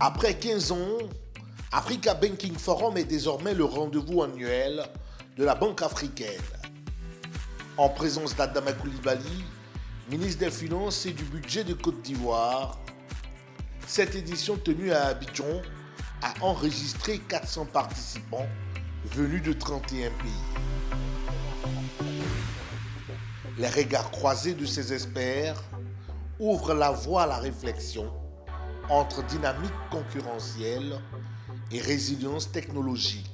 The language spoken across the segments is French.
Après 15 ans, Africa Banking Forum est désormais le rendez-vous annuel de la Banque africaine. En présence d'Adama Coulibaly, ministre des Finances et du Budget de Côte d'Ivoire, cette édition tenue à Abidjan a enregistré 400 participants venus de 31 pays. Les regards croisés de ces experts ouvrent la voie à la réflexion entre dynamique concurrentielle et résilience technologique.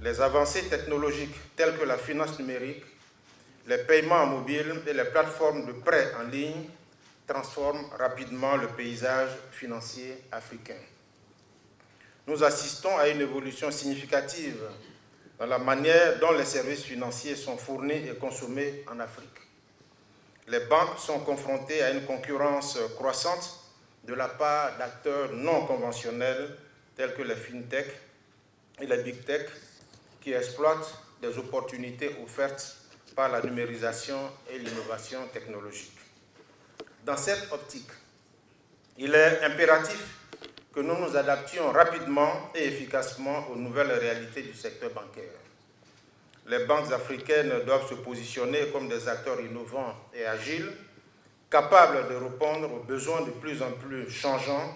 Les avancées technologiques telles que la finance numérique, les paiements mobiles et les plateformes de prêt en ligne transforment rapidement le paysage financier africain. Nous assistons à une évolution significative dans la manière dont les services financiers sont fournis et consommés en Afrique. Les banques sont confrontées à une concurrence croissante de la part d'acteurs non conventionnels tels que les fintech et les big tech qui exploitent des opportunités offertes par la numérisation et l'innovation technologique. Dans cette optique, il est impératif que nous nous adaptions rapidement et efficacement aux nouvelles réalités du secteur bancaire. Les banques africaines doivent se positionner comme des acteurs innovants et agiles, capables de répondre aux besoins de plus en plus changeants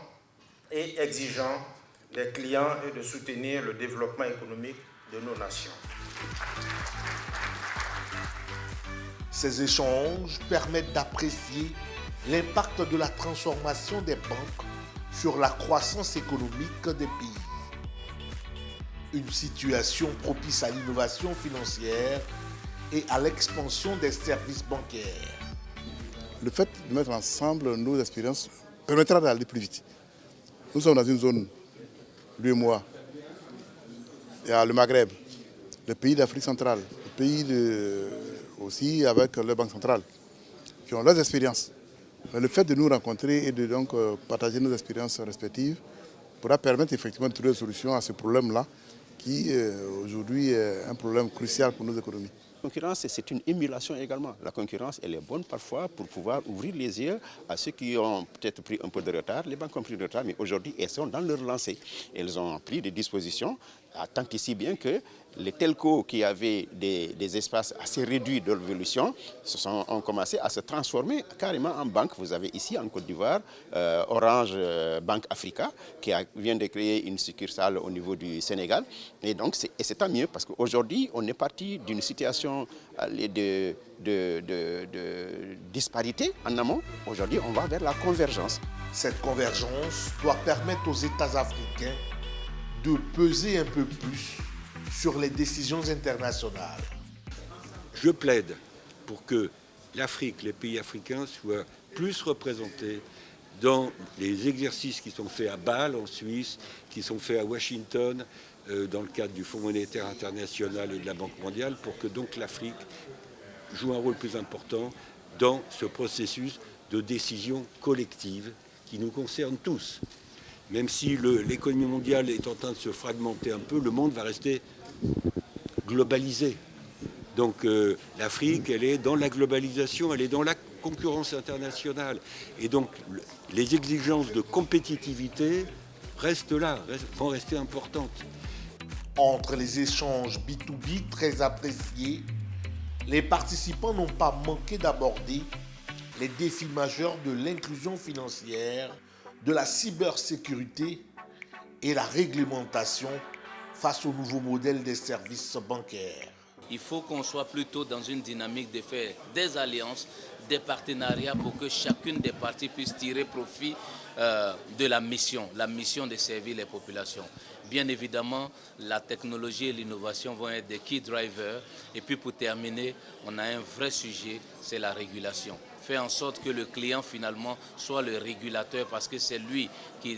et exigeants des clients et de soutenir le développement économique de nos nations. Ces échanges permettent d'apprécier l'impact de la transformation des banques sur la croissance économique des pays. Une situation propice à l'innovation financière et à l'expansion des services bancaires. Le fait de mettre ensemble nos expériences permettra d'aller plus vite. Nous sommes dans une zone, lui et moi. Il y a le Maghreb, le pays d'Afrique centrale, le pays aussi avec les banques centrales, qui ont leurs expériences. Mais le fait de nous rencontrer et de donc partager nos expériences respectives pourra permettre effectivement de trouver une solution à ce problème-là, qui aujourd'hui est un problème crucial pour nos économies. La concurrence, c'est une émulation également. La concurrence, elle est bonne parfois pour pouvoir ouvrir les yeux à ceux qui ont peut-être pris un peu de retard. Les banques ont pris de retard, mais aujourd'hui, elles sont dans leur lancée. Elles ont pris des dispositions, tant ici bien que les telcos qui avaient des espaces assez réduits d'évolution ont commencé à se transformer carrément en banque. Vous avez ici en Côte d'Ivoire Orange Bank Africa qui vient de créer une succursale au niveau du Sénégal. Et donc c'est tant mieux parce qu'aujourd'hui on est parti d'une situation de disparité en amont. Aujourd'hui on va vers la convergence. Cette convergence doit permettre aux États africains de peser un peu plus sur les décisions internationales. Je plaide pour que l'Afrique, les pays africains soient plus représentés dans les exercices qui sont faits à Bâle en Suisse, qui sont faits à Washington, dans le cadre du Fonds monétaire international et de la Banque mondiale, pour que donc l'Afrique joue un rôle plus important dans ce processus de décision collective qui nous concerne tous. Même si l'économie mondiale est en train de se fragmenter un peu, le monde va rester globalisé. Donc l'Afrique, elle est dans la globalisation, elle est dans la concurrence internationale. Et donc les exigences de compétitivité restent là, vont rester importantes. Entre les échanges B2B très appréciés, les participants n'ont pas manqué d'aborder les défis majeurs de l'inclusion financière, de la cybersécurité et la réglementation face au nouveau modèle des services bancaires. Il faut qu'on soit plutôt dans une dynamique de faire des alliances, des partenariats pour que chacune des parties puisse tirer profit de la mission de servir les populations. Bien évidemment, la technologie et l'innovation vont être des key drivers. Et puis pour terminer, on a un vrai sujet, c'est la régulation. Faire en sorte que le client finalement soit le régulateur parce que c'est lui qui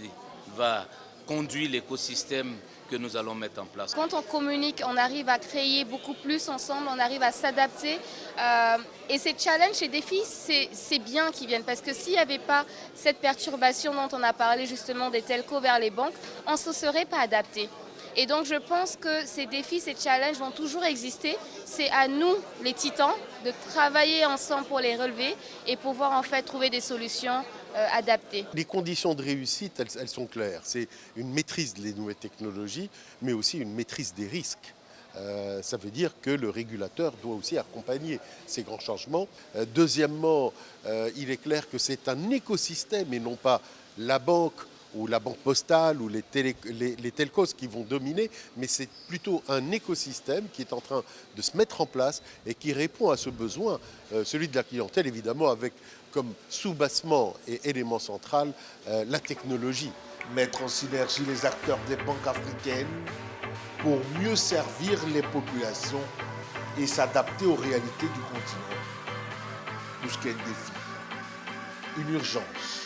va conduire l'écosystème que nous allons mettre en place. Quand on communique, on arrive à créer beaucoup plus ensemble, on arrive à s'adapter. Et ces challenges, ces défis, c'est bien qu'ils viennent. Parce que s'il n'y avait pas cette perturbation dont on a parlé justement des telcos vers les banques, on ne se serait pas adapté. Et donc je pense que ces défis, ces challenges vont toujours exister. C'est à nous, les titans, de travailler ensemble pour les relever et pouvoir en fait trouver des solutions adaptés. Les conditions de réussite, elles sont claires. C'est une maîtrise des nouvelles technologies, mais aussi une maîtrise des risques. Ça veut dire que le régulateur doit aussi accompagner ces grands changements. Deuxièmement, il est clair que c'est un écosystème et non pas la banque ou la banque postale ou les telcos qui vont dominer, mais c'est plutôt un écosystème qui est en train de se mettre en place et qui répond à ce besoin, celui de la clientèle évidemment, avec comme sous-bassement et élément central la technologie. Mettre en synergie les acteurs des banques africaines pour mieux servir les populations et s'adapter aux réalités du continent. Plus qu'un défi, une urgence.